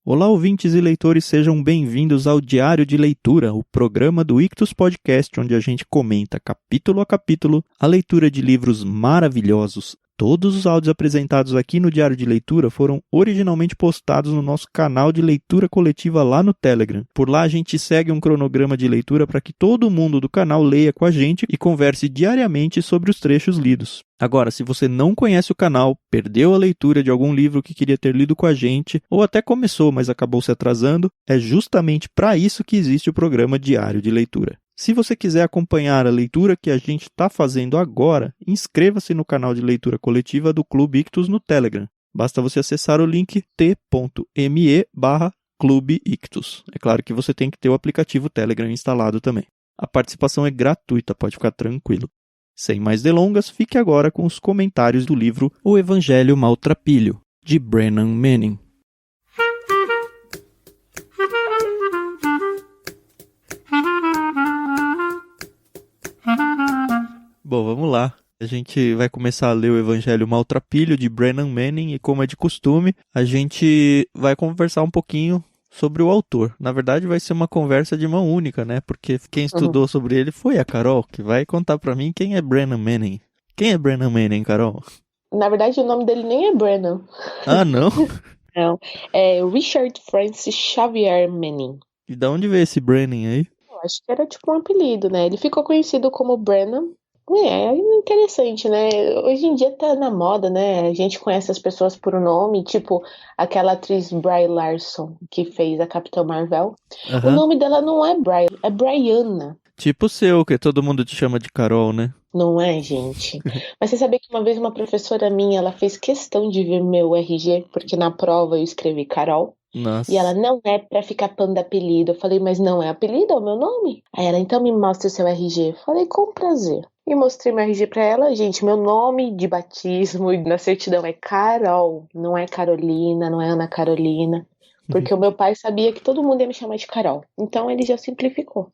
Olá, ouvintes e leitores, sejam bem-vindos ao Diário de Leitura, o programa do Ictus Podcast, onde a gente comenta capítulo a capítulo a leitura de livros maravilhosos. Todos os áudios apresentados aqui no Diário de Leitura foram originalmente postados no nosso canal de leitura coletiva lá no Telegram. Por lá a gente segue um cronograma de leitura para que todo mundo do canal leia com a gente e converse diariamente sobre os trechos lidos. Agora, se você não conhece o canal, perdeu a leitura de algum livro que queria ter lido com a gente, ou até começou, mas acabou se atrasando, é justamente para isso que existe o programa Diário de Leitura. Se você quiser acompanhar a leitura que a gente está fazendo agora, inscreva-se no canal de leitura coletiva do Clube Ictus no Telegram. Basta você acessar o link t.me/Clube Ictus. É claro que você tem que ter o aplicativo Telegram instalado também. A participação é gratuita, pode ficar tranquilo. Sem mais delongas, fique agora com os comentários do livro O Evangelho Maltrapilho, de Brennan Manning. Bom, vamos lá. A gente vai começar a ler o Evangelho Maltrapilho, de Brennan Manning, e como é de costume, a gente vai conversar um pouquinho sobre o autor. Na verdade, vai ser uma conversa de mão única, né? Porque quem estudou sobre ele foi a Carol, que vai contar pra mim quem é Brennan Manning. Quem é Brennan Manning, Carol? Na verdade, o nome dele nem é Brennan. Ah, não? Não, é Richard Francis Xavier Manning. E da onde veio esse Brennan aí? Eu acho que era tipo um apelido, né? Ele ficou conhecido como Brennan. É interessante, né? Hoje em dia tá na moda, né? A gente conhece as pessoas por um nome, tipo aquela atriz Brie Larson, que fez a Capitã Marvel. O nome dela não é Brie, é Brianna. Tipo o seu, que todo mundo te chama de Carol, né? Não é, gente? Mas você sabia que uma vez uma professora minha, ela fez questão de ver meu RG, porque na prova eu escrevi Carol. Nossa. E ela, não é pra ficar pondo apelido. Eu falei, mas não é apelido, é o meu nome. Aí ela, então me mostra o seu RG. Eu falei, com prazer. E mostrei meu RG pra ela. Gente, meu nome de batismo na certidão é Carol. Não é Carolina, não é Ana Carolina. Porque o meu pai sabia que todo mundo ia me chamar de Carol. Então ele já simplificou.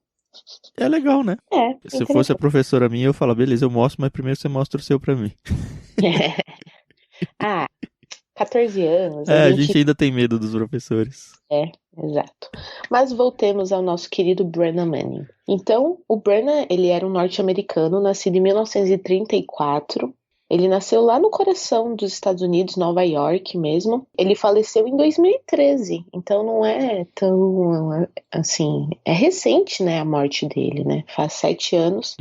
É legal, né? É. Se fosse a professora minha, eu falava, beleza, eu mostro, mas primeiro você mostra o seu pra mim. 14 anos. A gente ainda tem medo dos professores. É, exato. Mas voltemos ao nosso querido Brennan Manning. Então, o Brennan, ele era um norte-americano, nascido em 1934. Ele nasceu lá no coração dos Estados Unidos, Nova York mesmo. Ele faleceu em 2013, então não é tão, assim, é recente, né, a morte dele, né? Faz 7 anos.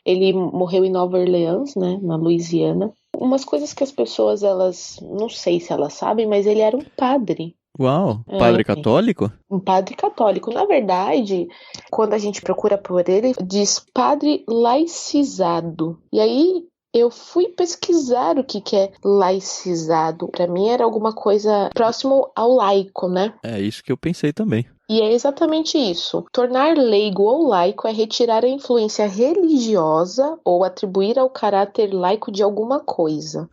Ele morreu em Nova Orleans, né, na Louisiana. Umas coisas que as pessoas, elas, não sei se elas sabem, mas ele era um padre. Uau, padre católico? Um padre católico. Na verdade, quando a gente procura por ele, diz padre laicizado. E aí eu fui pesquisar o que é laicizado. Para mim era alguma coisa próximo ao laico, né? É isso que eu pensei também. E é exatamente isso. Tornar leigo ou laico é retirar a influência religiosa ou atribuir ao caráter laico de alguma coisa.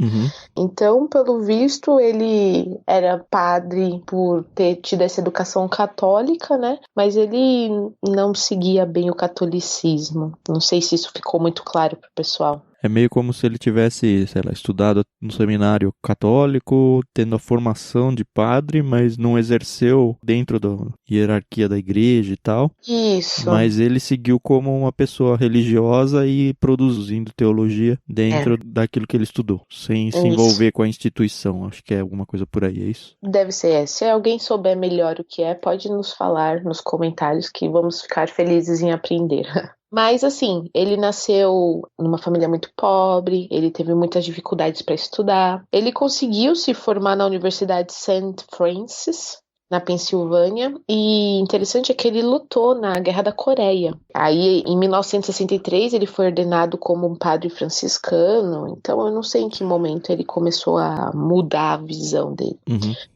Então, pelo visto, ele era padre por ter tido essa educação católica, né? Mas ele não seguia bem o catolicismo. Não sei se isso ficou muito claro pro pessoal. É meio como se ele tivesse, sei lá, estudado no seminário católico, tendo a formação de padre, mas não exerceu dentro da hierarquia da igreja e tal. Isso. Mas ele seguiu como uma pessoa religiosa e produzindo teologia dentro daquilo que ele estudou, sem se envolver com a instituição. Acho que é alguma coisa por aí, é isso? Deve ser. Se alguém souber melhor o que é, pode nos falar nos comentários que vamos ficar felizes em aprender. Mas, assim, ele nasceu numa família muito pobre, ele teve muitas dificuldades para estudar. Ele conseguiu se formar na Universidade St. Francis, na Pensilvânia, e interessante é que ele lutou na Guerra da Coreia. Aí, em 1963, ele foi ordenado como um padre franciscano, então eu não sei em que momento ele começou a mudar a visão dele.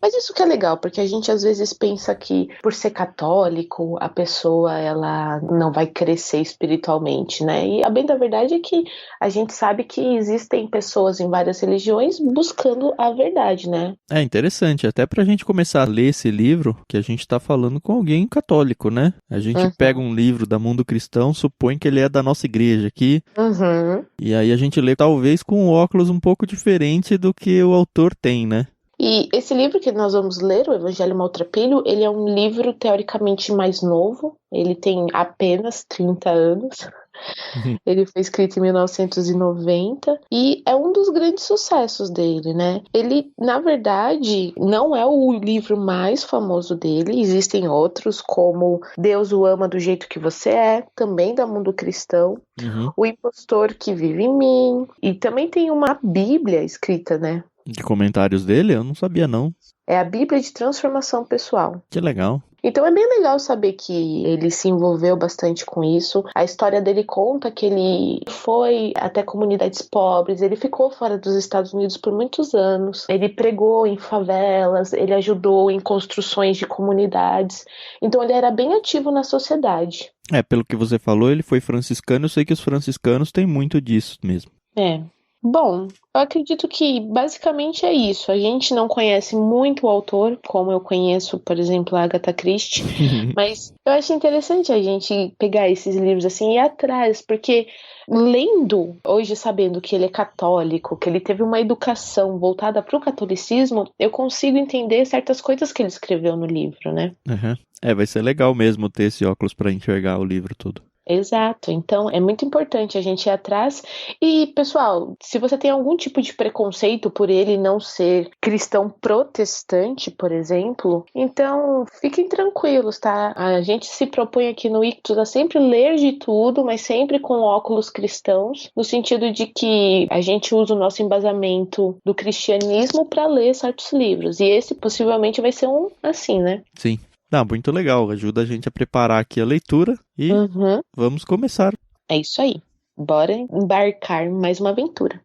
Mas isso que é legal, porque a gente às vezes pensa que por ser católico, a pessoa ela não vai crescer espiritualmente, né? E a bem da verdade é que a gente sabe que existem pessoas em várias religiões buscando a verdade, né? É interessante, até pra gente começar a ler esse livro, que a gente tá falando com alguém católico, né? A gente pega um livro da Mundo Cristão, supõe que ele é da nossa igreja aqui, e aí a gente lê talvez com um óculos um pouco diferente do que o autor tem, né? E esse livro que nós vamos ler, O Evangelho Maltrapilho, ele é um livro teoricamente mais novo, ele tem apenas 30 anos. Ele foi escrito em 1990 e é um dos grandes sucessos dele, né? Ele, na verdade, não é o livro mais famoso dele, existem outros, como Deus o ama do jeito que você é, também da Mundo Cristão, O Impostor que Vive em Mim, e também tem uma Bíblia escrita, né? De comentários dele? Eu não sabia, não. É a Bíblia de Transformação Pessoal. Que legal. Então é bem legal saber que ele se envolveu bastante com isso. A história dele conta que ele foi até comunidades pobres, ele ficou fora dos Estados Unidos por muitos anos, ele pregou em favelas, ele ajudou em construções de comunidades. Então ele era bem ativo na sociedade. Pelo que você falou, ele foi franciscano. Eu sei que os franciscanos têm muito disso mesmo. Bom, eu acredito que basicamente é isso. A gente não conhece muito o autor, como eu conheço, por exemplo, a Agatha Christie, mas eu acho interessante a gente pegar esses livros assim e ir atrás, porque lendo, hoje sabendo que ele é católico, que ele teve uma educação voltada para o catolicismo, eu consigo entender certas coisas que ele escreveu no livro, né? Vai ser legal mesmo ter esse óculos para enxergar o livro todo. Exato, então é muito importante a gente ir atrás. E, pessoal, se você tem algum tipo de preconceito por ele não ser cristão protestante, por exemplo, então fiquem tranquilos, tá? A gente se propõe aqui no Ictus a sempre ler de tudo, mas sempre com óculos cristãos, no sentido de que a gente usa o nosso embasamento do cristianismo para ler certos livros. E esse possivelmente vai ser um assim, né? Sim. Muito legal, ajuda a gente a preparar aqui a leitura e vamos começar. É isso aí, bora embarcar mais uma aventura.